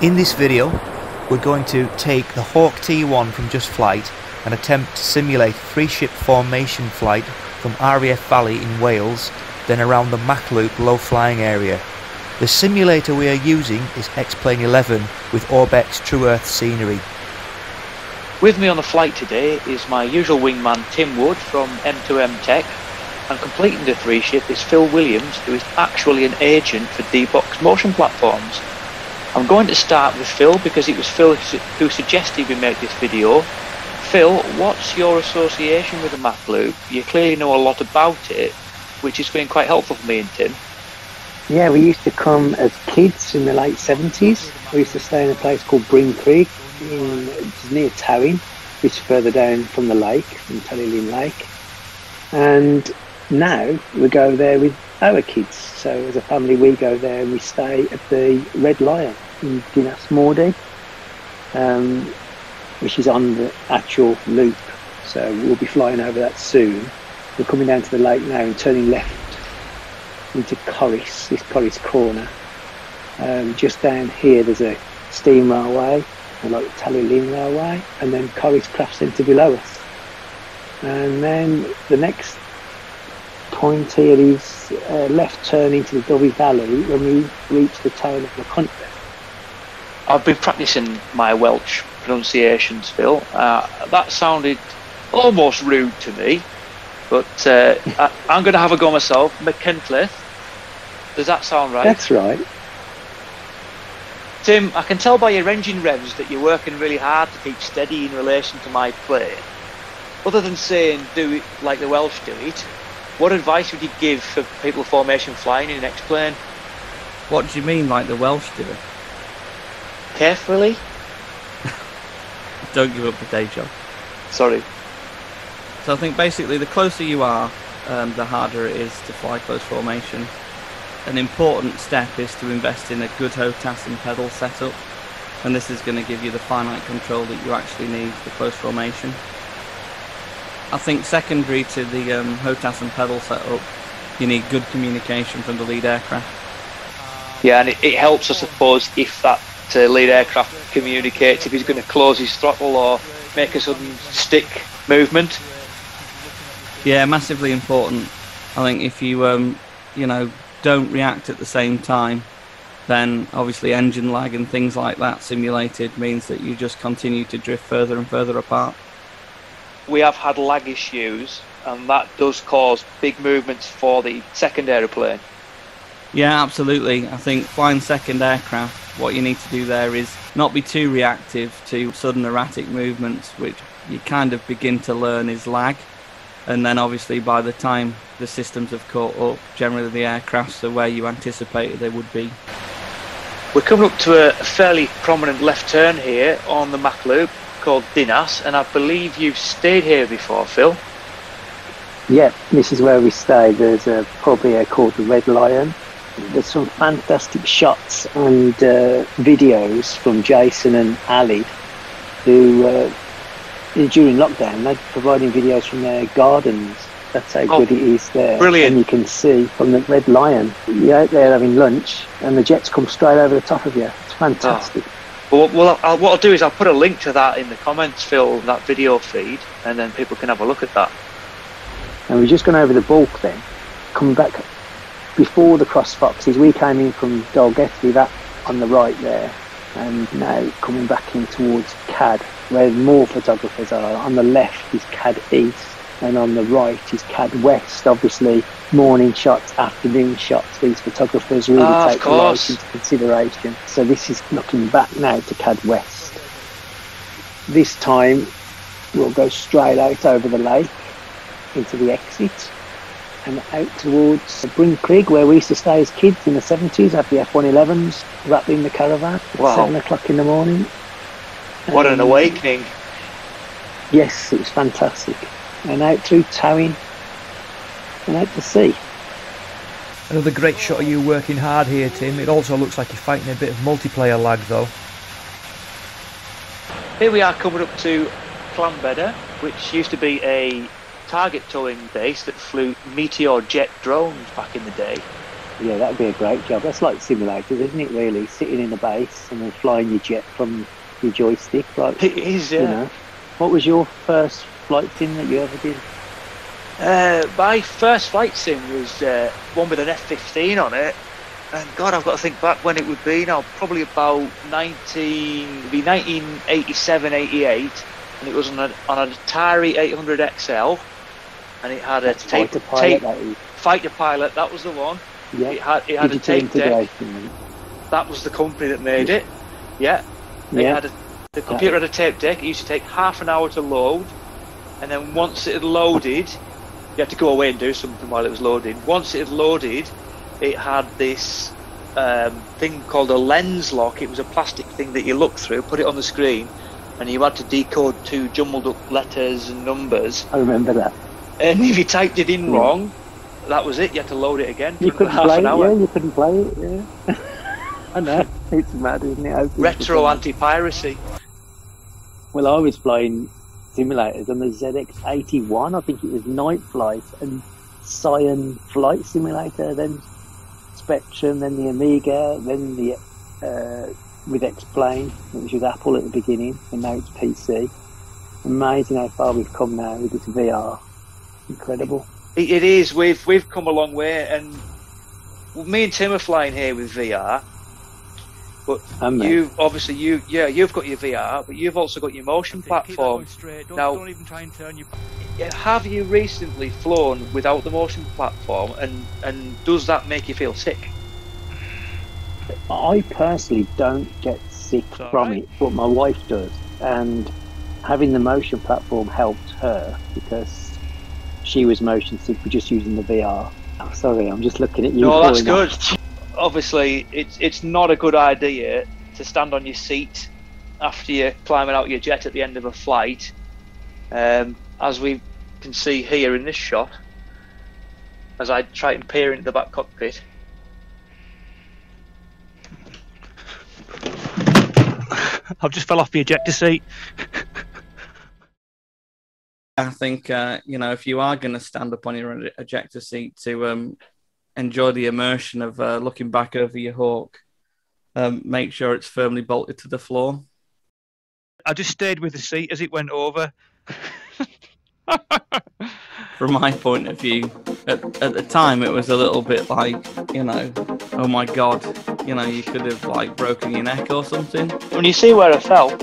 In this video, we're going to take the Hawk T1 from Just Flight and attempt to simulate free ship formation flight from RAF Valley in Wales, then around the Mach Loop low flying area. The simulator we are using is X-Plane 11 with Orbx True Earth Scenery. With me on the flight today is my usual wingman Tim Wood from M2M Tech, and completing the free ship is Phil Williams, who is actually an agent for Bwlch motion platforms. I'm going to start with Phil because it was Phil who suggested we make this video. Phil, what's your association with the MachLoop? You clearly know a lot about it, which has been quite helpful for me and Tim. Yeah, we used to come as kids in the late 70s. We used to stay in a place called Bryn Creek, near Towing, which is further down from the lake, from Tullylyn Lake. And now we go there with our kids. So as a family we go there and we stay at the Red Lion in Dinas Mordi, which is on the actual loop. So we'll be flying over that soon. We're coming down to the lake now and turning left into Corris, this Corris corner. Just down here there's a steam railway, like the Tullylyn Railway, and then Corris Craft Centre below us. And then the next point here is left turn into the Dovey Valley when we reach the town of Llanbedr. I've been practicing my Welsh pronunciations, Phil. That sounded almost rude to me, but I'm going to have a go myself. Mk10. Does that sound right? That's right. Tim, I can tell by your engine revs that you're working really hard to keep steady in relation to my plane. Other than saying do it like the Welsh do it, what advice would you give for people formation flying in an X-plane? What do you mean, like the Welsh do it? Carefully? Don't give up the day job. Sorry. So I think basically the closer you are, the harder it is to fly close formation. An important step is to invest in a good HOTAS and pedal setup, and this is going to give you the finite control that you actually need for close formation. I think secondary to the HOTAS and pedal setup, you need good communication from the lead aircraft. Yeah, and it helps, I suppose, if that lead aircraft communicates, if he's going to close his throttle or make a sudden stick movement. Yeah, massively important. I think if you, you know, don't react at the same time, then obviously engine lag and things like that simulated means that you just continue to drift further and further apart. We have had lag issues, and that does cause big movements for the second aeroplane. Yeah, absolutely. I think flying second aircraft, what you need to do there is not be too reactive to sudden erratic movements, which you kind of begin to learn is lag. And then obviously by the time the systems have caught up, generally the aircrafts are where you anticipated they would be. We're coming up to a fairly prominent left turn here on the Mach Loop called Dinas, and I believe you've stayed here before, Phil. Yeah, this is where we stay. There's a pub here called the Red Lion. There's some fantastic shots and videos from Jason and Ali, who during lockdown they're providing videos from their gardens. That's how good it is there. Brilliant. And you can see from the Red Lion, you're out there having lunch and the jets come straight over the top of you. It's fantastic. Well, what I'll do is I'll put a link to that in the comments, Phil, that video feed, and then people can have a look at that. And we've just gone over the Bwlch then, coming back before the cross foxes. We came in from Dalgetty, that on the right there, and now coming back in towards CAD, where more photographers are. On the left is CAD East, and on the right is CAD West. Obviously, morning shots, afternoon shots, these photographers really take the light into consideration. So this is looking back now to CAD West. This time we'll go straight out over the lake into the exit and out towards Brincrigg, where we used to stay as kids in the 70s, have the F111s rattling the caravan at 7 o'clock in the morning. What an awakening. Yes, it was fantastic. And out through Towing and out to sea. Another great shot of you working hard here, Tim. It also looks like you're fighting a bit of multiplayer lag though. Here we are coming up to Llanbedr, which used to be a target towing base that flew Meteor jet drones back in the day. Yeah, that would be a great job. That's like simulators, isn't it, really? Sitting in a base and then flying your jet from your joystick. Like, it is, yeah. You know. What was your first flight sim that you ever did? My first flight sim was one with an F-15 on it. And God, I've got to think back when it would be now. Probably about 1987, 88. And it was on an Atari 800 XL. And it had a fighter pilot, that was the one. Yeah. It had a tape deck. That was the company that made it. Yeah. The computer had a tape deck. It used to take half an hour to load, and then once it had loaded, you had to go away and do something while it was loading. Once it had loaded, it had this thing called a lens lock. It was a plastic thing that you looked through, put it on the screen, and you had to decode 2 jumbled up letters and numbers. I remember that. And if you typed it in wrong, that was it. You had to load it again. You couldn't play it. Yeah, you couldn't play it. Yeah. I know. It's mad, isn't it? Retro anti-piracy. Well, I was flying simulators on the ZX81. I think it was Night Flight and Cyan Flight Simulator, then Spectrum, then the Amiga, then the with X-Plane, which was Apple at the beginning, and now it's PC. Amazing how far we've come now with this VR. Incredible. It is. We've come a long way, and me and Tim are flying here with VR. But you've got your VR, but you've also got your motion platform. Now, have you recently flown without the motion platform, and does that make you feel sick? I personally don't get sick from it, but my wife does, and having the motion platform helped her because she was motion sick for just using the VR. Oh, sorry, I'm just looking at you. No, that's good. Obviously, it's not a good idea to stand on your seat after you're climbing out your jet at the end of a flight, as we can see here in this shot, as I try and peer into the back cockpit. I've just fell off the ejector seat. I think, if you are going to stand up on your ejector seat to enjoy the immersion of looking back over your Hawk, make sure it's firmly bolted to the floor. I just stayed with the seat as it went over. From my point of view, at the time it was a little bit like, oh my God, you could have like broken your neck or something. When you see where I fell,